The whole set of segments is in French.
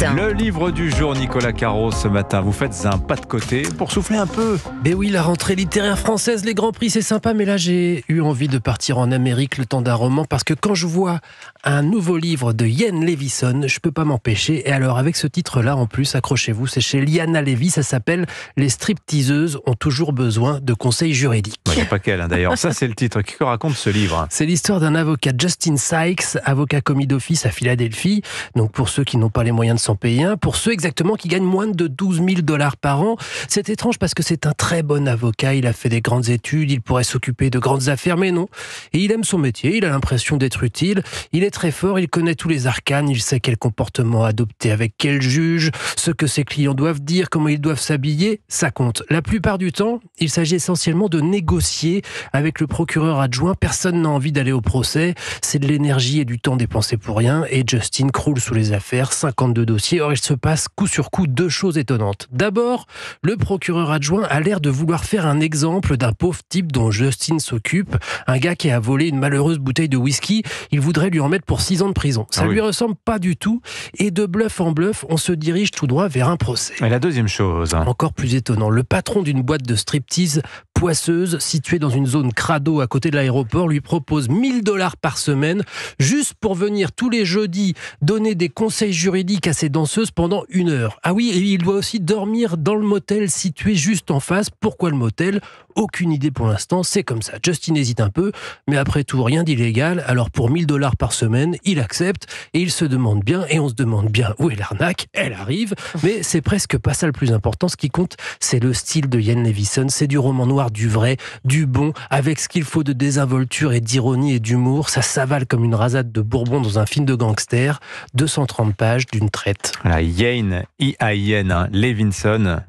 Le livre du jour, Nicolas Caro, ce matin. Vous faites un pas de côté pour souffler un peu. Ben oui, la rentrée littéraire française, les grands prix, c'est sympa, mais là j'ai eu envie de partir en Amérique le temps d'un roman, parce que quand je vois un nouveau livre de Ian Levison, je peux pas m'empêcher. Et alors avec ce titre-là, en plus, accrochez-vous, c'est chez Liana Levy, ça s'appelle « Les stripteaseuses ont toujours besoin de conseils juridiques ». Il n'y a pas qu'elle, d'ailleurs. Ça, c'est le titre. Qui raconte ce livre? C'est l'histoire d'un avocat, Justin Sykes, avocat commis d'office à Philadelphie. Donc pour ceux qui n'ont pas les moyens de s'en payer un, pour ceux exactement qui gagnent moins de 12 000 $ par an. C'est étrange parce que c'est un très bon avocat, il a fait des grandes études, il pourrait s'occuper de grandes affaires, mais non. Et il aime son métier, il a l'impression d'être utile, il est très fort, il connaît tous les arcanes, il sait quel comportement adopter avec quel juge, ce que ses clients doivent dire, comment ils doivent s'habiller, ça compte. La plupart du temps, il s'agit essentiellement de négocier avec le procureur adjoint. Personne n'a envie d'aller au procès, c'est de l'énergie et du temps dépensés pour rien, et Justin croule sous les affaires, 52 dossiers. Or, il se passe coup sur coup deux choses étonnantes. D'abord, le procureur adjoint a l'air de vouloir faire un exemple d'un pauvre type dont Justin s'occupe, un gars qui a volé une malheureuse bouteille de whisky. Il voudrait lui en mettre pour 6 ans de prison. Ça lui ressemble pas du tout, et de bluff en bluff, on se dirige tout droit vers un procès. Et la deuxième chose, encore plus étonnant, le patron d'une boîte de striptease poisseuse située dans une zone crado à côté de l'aéroport lui propose 1 000 $ par semaine juste pour venir tous les jeudis donner des conseils juridiques à ses danseuses pendant 1 heure. Ah oui, et il doit aussi dormir dans le motel situé juste en face. Pourquoi le motel? Aucune idée pour l'instant, c'est comme ça. Justin hésite un peu, mais après tout, rien d'illégal. Alors pour 1 000 $ par semaine, il accepte et il se demande bien, et on se demande bien où est l'arnaque. Elle arrive, mais c'est presque pas ça le plus important. Ce qui compte, c'est le style de Ian Levison. C'est du roman noir, du vrai, du bon, avec ce qu'il faut de désinvolture et d'ironie et d'humour. Ça s'avale comme une rasade de bourbon dans un film de gangster. 230 pages d'une traite. Voilà, Ian, I-A-I-N, Levison,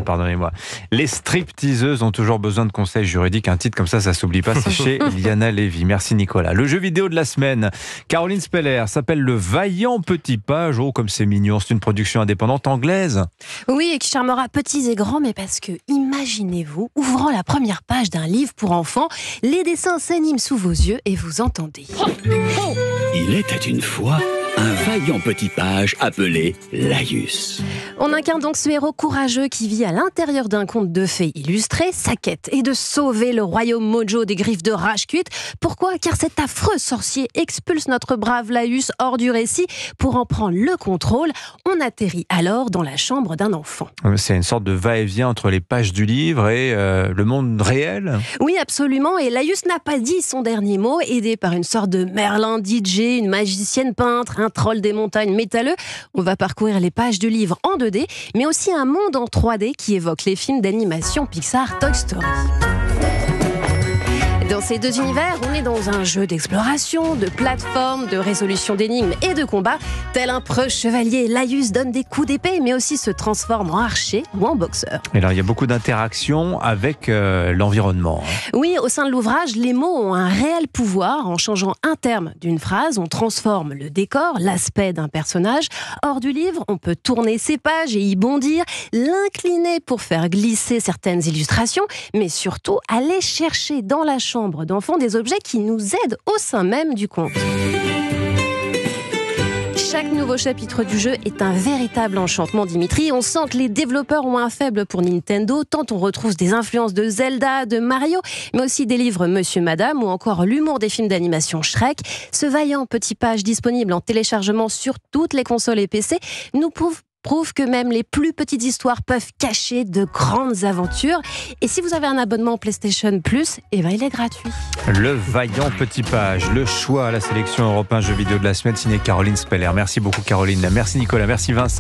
pardonnez-moi. Les stripteaseuses ont toujours besoin de conseils juridiques. Un titre comme ça s'oublie pas, c'est chez Liana Levy. Merci Nicolas. Le jeu vidéo de la semaine, Caroline Speller, s'appelle Le Vaillant Petit Page. Oh, comme c'est mignon, c'est une production indépendante anglaise. Oui, et qui charmera petits et grands, mais parce que, imaginez-vous, ouvrant la première page d'un livre pour enfants, les dessins s'animent sous vos yeux et vous entendez. Il était une fois un vaillant petit page appelé Laïus. On incarne donc ce héros courageux qui vit à l'intérieur d'un conte de fées illustré. Sa quête est de sauver le royaume Mojo des griffes de rage cuite. Pourquoi? Car cet affreux sorcier expulse notre brave Laïus hors du récit pour en prendre le contrôle. On atterrit alors dans la chambre d'un enfant. C'est une sorte de va-et-vient entre les pages du livre et le monde réel. Oui, absolument. Et Laïus n'a pas dit son dernier mot, aidé par une sorte de Merlin DJ, une magicienne peintre, un troll des montagnes métalleux. On va parcourir les pages du livre en 2D, mais aussi un monde en 3D qui évoque les films d'animation Pixar Toy Story. Dans ces deux univers, on est dans un jeu d'exploration, de plateforme, de résolution d'énigmes et de combat. Tel un preux chevalier, Laïus donne des coups d'épée, mais aussi se transforme en archer ou en boxeur. Et alors, il y a beaucoup d'interactions avec l'environnement. Oui, au sein de l'ouvrage, les mots ont un réel pouvoir. En changeant un terme d'une phrase, on transforme le décor, l'aspect d'un personnage. Hors du livre, on peut tourner ses pages et y bondir, l'incliner pour faire glisser certaines illustrations, mais surtout aller chercher dans la chambre d'enfants des objets qui nous aident au sein même du conte. Chaque nouveau chapitre du jeu est un véritable enchantement, Dimitri. On sent que les développeurs ont un faible pour Nintendo, tant on retrouve des influences de Zelda, de Mario, mais aussi des livres Monsieur Madame ou encore l'humour des films d'animation Shrek. Ce vaillant petit page disponible en téléchargement sur toutes les consoles et PC nous prouve que même les plus petites histoires peuvent cacher de grandes aventures. Et si vous avez un abonnement PlayStation Plus, il est gratuit. Le Vaillant Petit Page, le choix à la sélection Europe 1 jeux vidéo de la semaine, signé Caroline Speller. Merci beaucoup Caroline, merci Nicolas, merci Vincent.